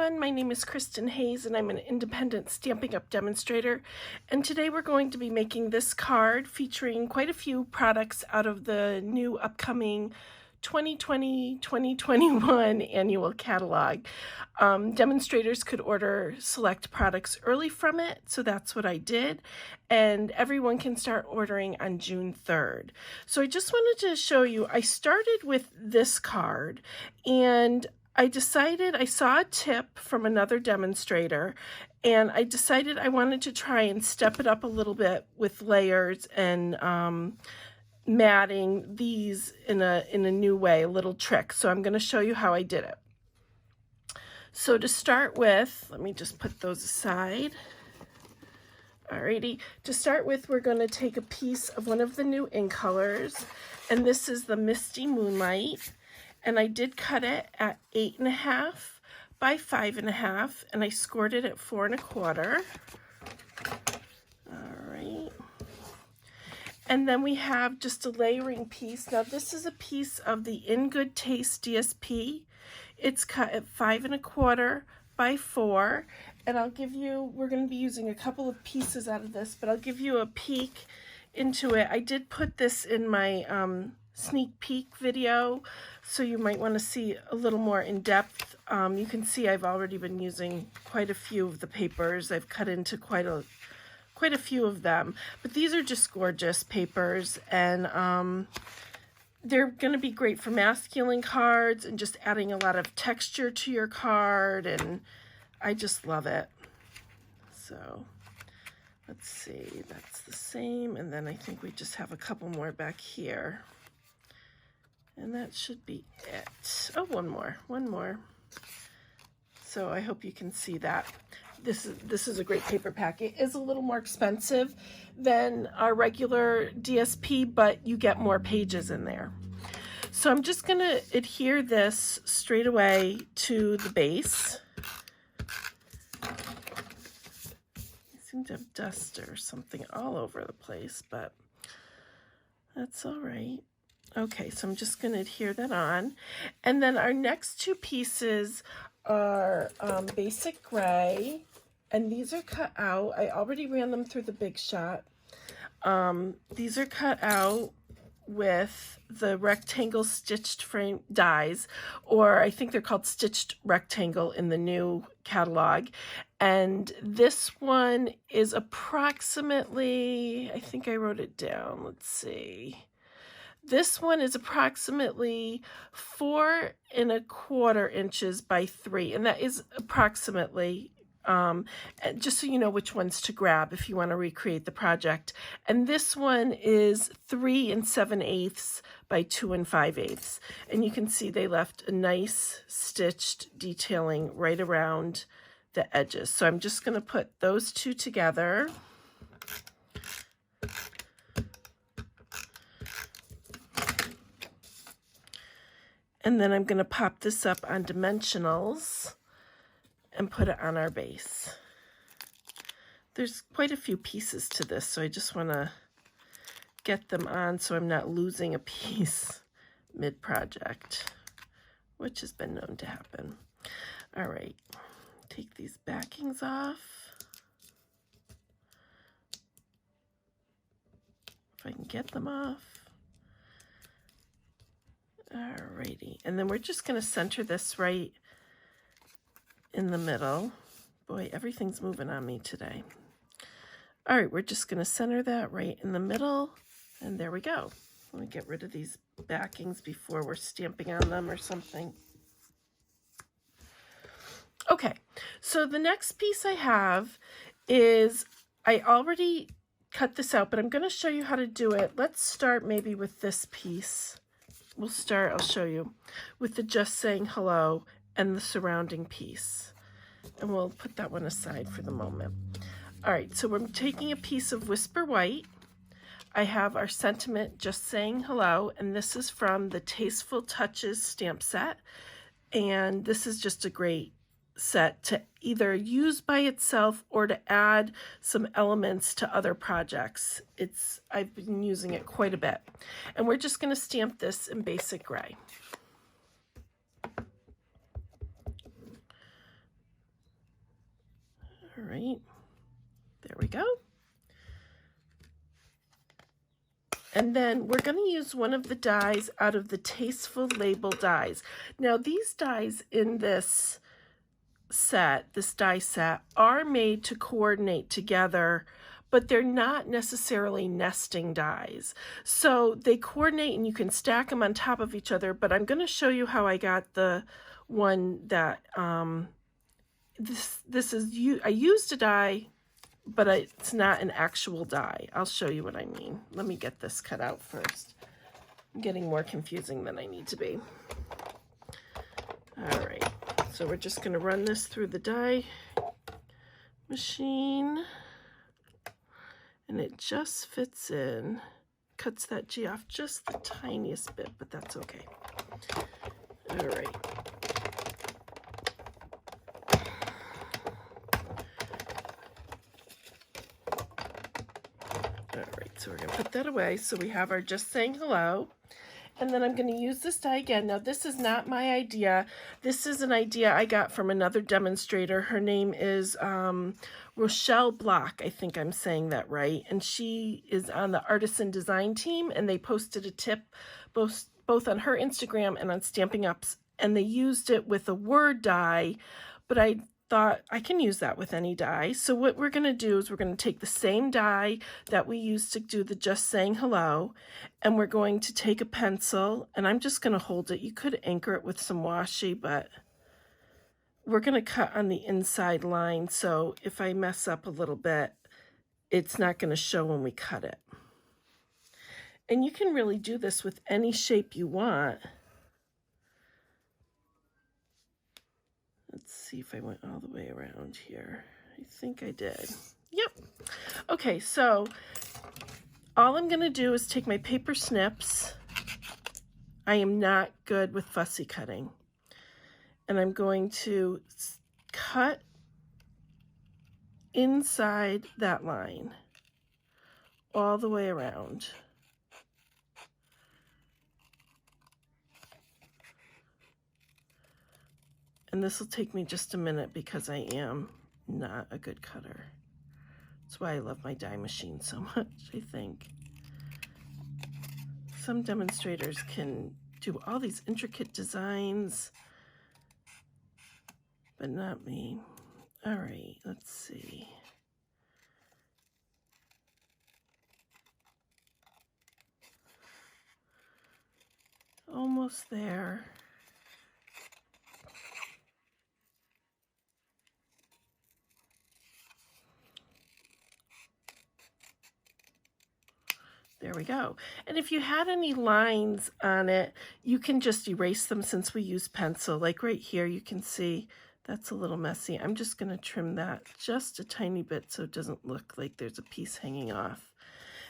everyone, my name is Kristin Hayes and I'm an independent Stampin' Up! Demonstrator, and today we're going to be making this card featuring quite a few products out of the new upcoming 2020-2021 annual catalog. Demonstrators could order select products early from it, so that's what I did, and everyone can start ordering on June 3rd. So I just wanted to show you, I started with this card, and I decided, I saw a tip from another demonstrator, and I decided I wanted to try and step it up a little bit with layers and matting these in a new way, a little trick. So I'm going to show you how I did it. So to start with, let me just put those aside. Alrighty, to start with, we're going to take a piece of one of the new ink colors, and this is the Misty Moonlight. And I did cut it at 8.5 by 5.5, and I scored it at 4 1/4. All right. And then we have just a layering piece. Now this is a piece of the In Good Taste DSP. It's cut at 5 1/4 by 4. And I'll give you, we're going to be using a couple of pieces out of this, but I'll give you a peek into it. I did put this in my sneak peek video, so you might want to see a little more in depth. You can see I've already been using quite a few of the papers. I've cut into quite a few of them, but these are just gorgeous papers, and they're going to be great for masculine cards and just adding a lot of texture to your card, and I just love it. So let's see, that's the same, and then I think we just have a couple more back here. And that should be it. Oh, one more. So I hope you can see that. This is a great paper pack. It is a little more expensive than our regular DSP, but you get more pages in there. So I'm just going to adhere this straight away to the base. I seem to have dust or something all over the place, but that's all right. Okay, so I'm just going to adhere that on. And then our next two pieces are basic gray, and these are cut out. I already ran them through the Big Shot. These are cut out with the rectangle stitched frame dies, or I think they're called stitched rectangle in the new catalog. And this one is approximately, I think I wrote it down, let's see. This one is approximately 4 1/4 inches by 3, and that is approximately, just so you know which ones to grab if you want to recreate the project. And this one is 3 7/8 by 2 5/8, and you can see they left a nice stitched detailing right around the edges. So I'm just going to put those two together. And then I'm going to pop this up on dimensionals and put it on our base. There's quite a few pieces to this, so I just want to get them on so I'm not losing a piece mid-project, which has been known to happen. All right, take these backings off. If I can get them off. Alrighty, and then we're just going to center this right in the middle. Boy, everything's moving on me today. All right, we're just going to center that right in the middle, and there we go. Let me get rid of these backings before we're stamping on them or something. Okay, so the next piece I have is, I already cut this out, but I'm going to show you how to do it. Let's start maybe with this piece. We'll start, I'll show you, with the Just Saying Hello and the surrounding piece. And we'll put that one aside for the moment. All right, so we're taking a piece of Whisper White. I have our sentiment Just Saying Hello, and this is from the Tasteful Touches stamp set. And this is just a great set to either use by itself or to add some elements to other projects. I've been using it quite a bit. And we're just going to stamp this in basic gray. All right, there we go. And then we're going to use one of the dies out of the Tasteful label dies. Now these dies in this set, this die set, are made to coordinate together, but they're not necessarily nesting dies. So they coordinate and you can stack them on top of each other, but I'm going to show you how I got the one that, this is, I used a die, but it's not an actual die. I'll show you what I mean. Let me get this cut out first. I'm getting more confusing than I need to be. All right, so we're just going to run this through the die machine, and it just fits in, cuts that G off just the tiniest bit, but that's okay. All right. So we're going to put that away. So we have our Just Saying Hello. And then I'm going to use this die again. Now, this is not my idea. This is an idea I got from another demonstrator. Her name is Rochelle Block. I think I'm saying that right. And she is on the Artisan Design team. And they posted a tip both on her Instagram and on Stamping Up's. And they used it with a word die. But I thought I can use that with any die. So what we're going to do is we're going to take the same die that we used to do the Just Saying Hello, and we're going to take a pencil, and I'm just going to hold it. You could anchor it with some washi, but we're going to cut on the inside line, so if I mess up a little bit, it's not going to show when we cut it. And you can really do this with any shape you want. Let's see if I went all the way around here. I think I did. Yep. Okay, so all I'm going to do is take my paper snips. I am not good with fussy cutting. And I'm going to cut inside that line all the way around. And this will take me just a minute because I am not a good cutter. That's why I love my die machine so much, I think. Some demonstrators can do all these intricate designs, but not me. All right, let's see. Almost there. There we go. And if you had any lines on it, you can just erase them since we use pencil. Like right here, you can see that's a little messy. I'm just going to trim that just a tiny bit so it doesn't look like there's a piece hanging off.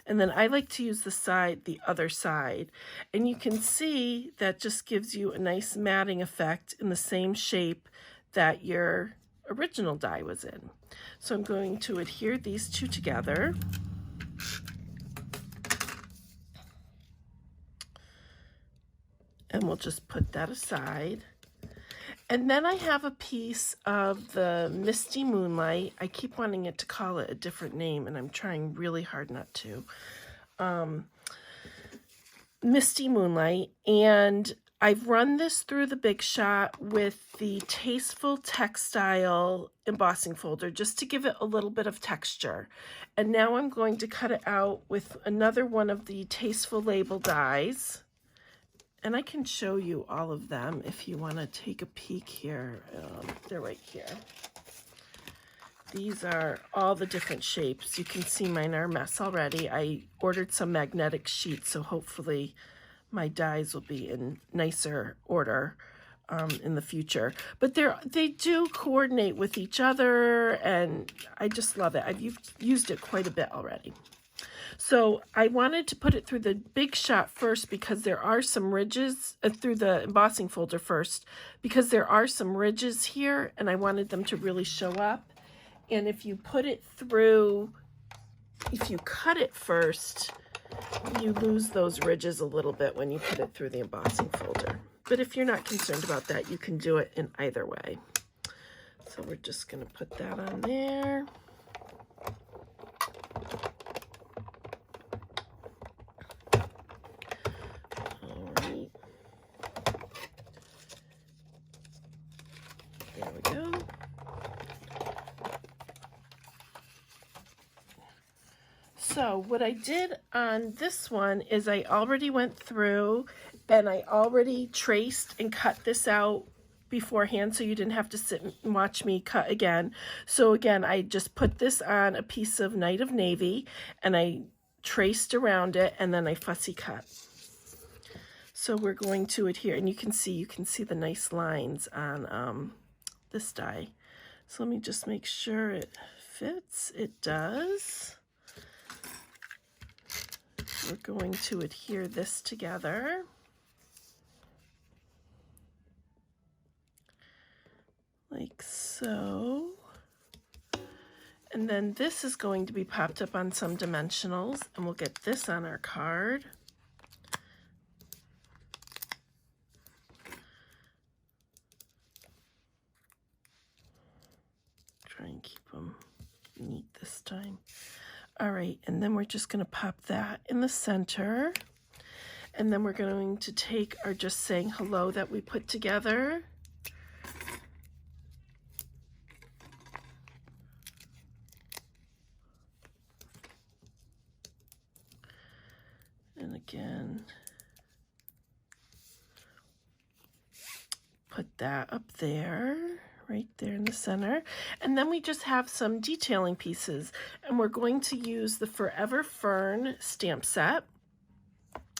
And then I like to use the other side. And you can see that just gives you a nice matting effect in the same shape that your original die was in. So I'm going to adhere these two together. And we'll just put that aside. And then I have a piece of the Misty Moonlight. I keep wanting it to call it a different name, and I'm trying really hard not to. Misty Moonlight. And I've run this through the Big Shot with the Tasteful Textile embossing folder just to give it a little bit of texture. And now I'm going to cut it out with another one of the Tasteful label dies. And I can show you all of them if you want to take a peek here. They're right here. These are all the different shapes. You can see mine are a mess already. I ordered some magnetic sheets, so hopefully my dies will be in nicer order in the future. But they do coordinate with each other, and I just love it. I've used it quite a bit already. So I wanted to put it through the Big Shot first because there are some ridges, through the embossing folder first, because there are some ridges here and I wanted them to really show up. And if you put it through, if you cut it first, you lose those ridges a little bit when you put it through the embossing folder. But if you're not concerned about that, you can do it in either way. So we're just going to put that on there. All right. There we go. So what I did on this one is I already went through and I already traced and cut this out beforehand, so you didn't have to sit and watch me cut again. So again, I just put this on a piece of Night of Navy and I traced around it and then I fussy cut. So we're going to adhere, and you can see the nice lines on this die. So let me just make sure it fits. It does. We're going to adhere this together. Like so. And then this is going to be popped up on some dimensionals, and we'll get this on our card. Try and keep them neat this time. All right, and then we're just going to pop that in the center. And then we're going to take our Just Saying Hello that we put together. And again, put that up there, right there in the center. And then we just have some detailing pieces, and we're going to use the Forever Fern stamp set.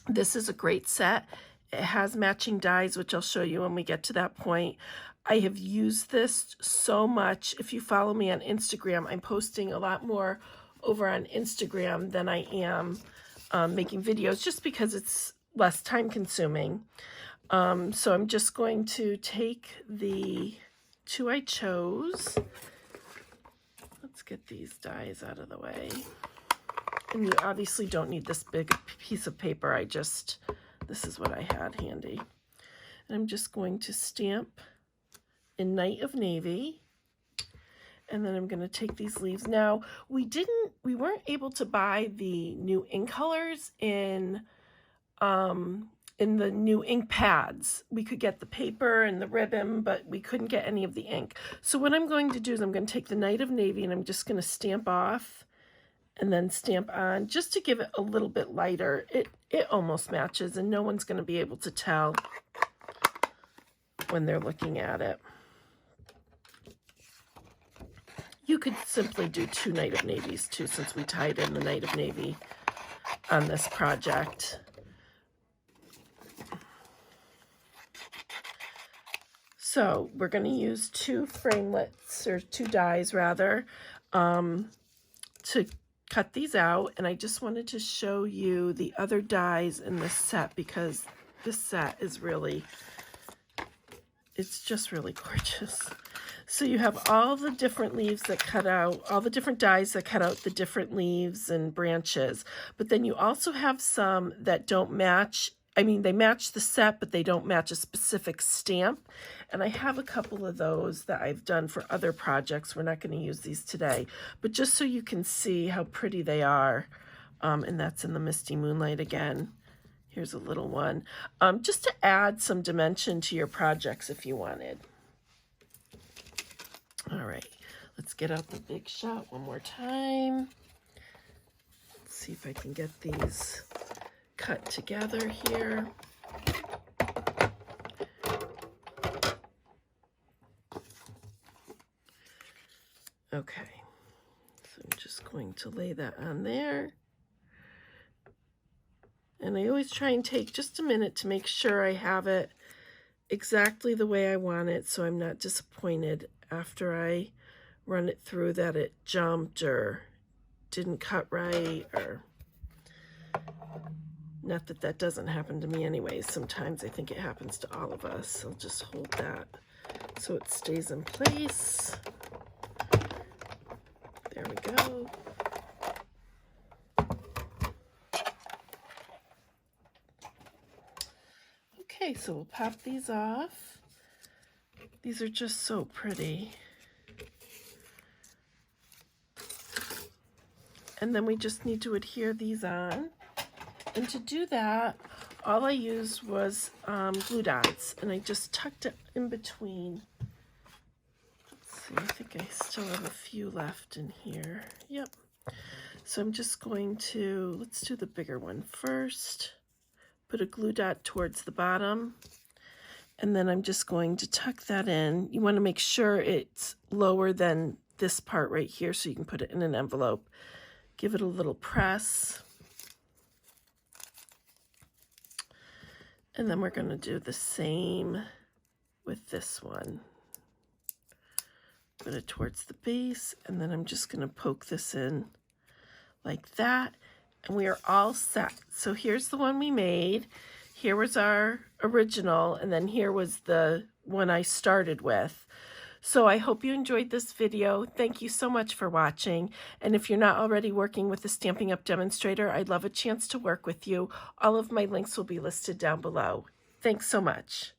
This is a great set. It has matching dies, which I'll show you when we get to that point. I have used this so much. If you follow me on Instagram, I'm posting a lot more over on Instagram than I am making videos, just because it's less time consuming. So I'm just going to take the two I chose. Let's get these dies out of the way. And you obviously don't need this big piece of paper. This is what I had handy. And I'm just going to stamp in Night of Navy. And then I'm going to take these leaves. Now, we weren't able to buy the new ink colors in the new ink pads. We could get the paper and the ribbon, but we couldn't get any of the ink. So what I'm going to do is I'm going to take the Night of Navy and I'm just going to stamp off and then stamp on, just to give it a little bit lighter. It almost matches, and no one's going to be able to tell when they're looking at it. You could simply do two Night of Navies too, since we tied in the Night of Navy on this project. So we're going to use two framelets, or two dies rather, to cut these out. And I just wanted to show you the other dies in this set, because this set is it's just really gorgeous. So you have all the different leaves that cut out, all the different dies that cut out the different leaves and branches. But then you also have some that don't match. I mean, they match the set, but they don't match a specific stamp. And I have a couple of those that I've done for other projects. We're not going to use these today, but just so you can see how pretty they are. And that's in the Misty Moonlight again. Here's a little one. Just to add some dimension to your projects if you wanted. All right, let's get out the big shot one more time. Let's see if I can get these cut together here. Okay, so I'm just going to lay that on there. And I always try and take just a minute to make sure I have it exactly the way I want it, so I'm not disappointed after I run it through that it jumped or didn't cut right, or not that that doesn't happen to me anyways. Sometimes I think it happens to all of us. I'll just hold that so it stays in place. There we go. Okay, so we'll pop these off. These are just so pretty. And then we just need to adhere these on. And to do that, all I used was glue dots, and I just tucked it in between. Let's see, I think I still have a few left in here. Yep. So I'm just going to, let's do the bigger one first. Put a glue dot towards the bottom, and then I'm just going to tuck that in. You want to make sure it's lower than this part right here so you can put it in an envelope. Give it a little press. And then we're going to do the same with this one. Put it towards the base, and then I'm just going to poke this in like that, and we are all set. So here's the one we made. Here was our original, and then here was the one I started with. So I hope you enjoyed this video. Thank you so much for watching. And if you're not already working with the Stampin' Up! Demonstrator, I'd love a chance to work with you. All of my links will be listed down below. Thanks so much.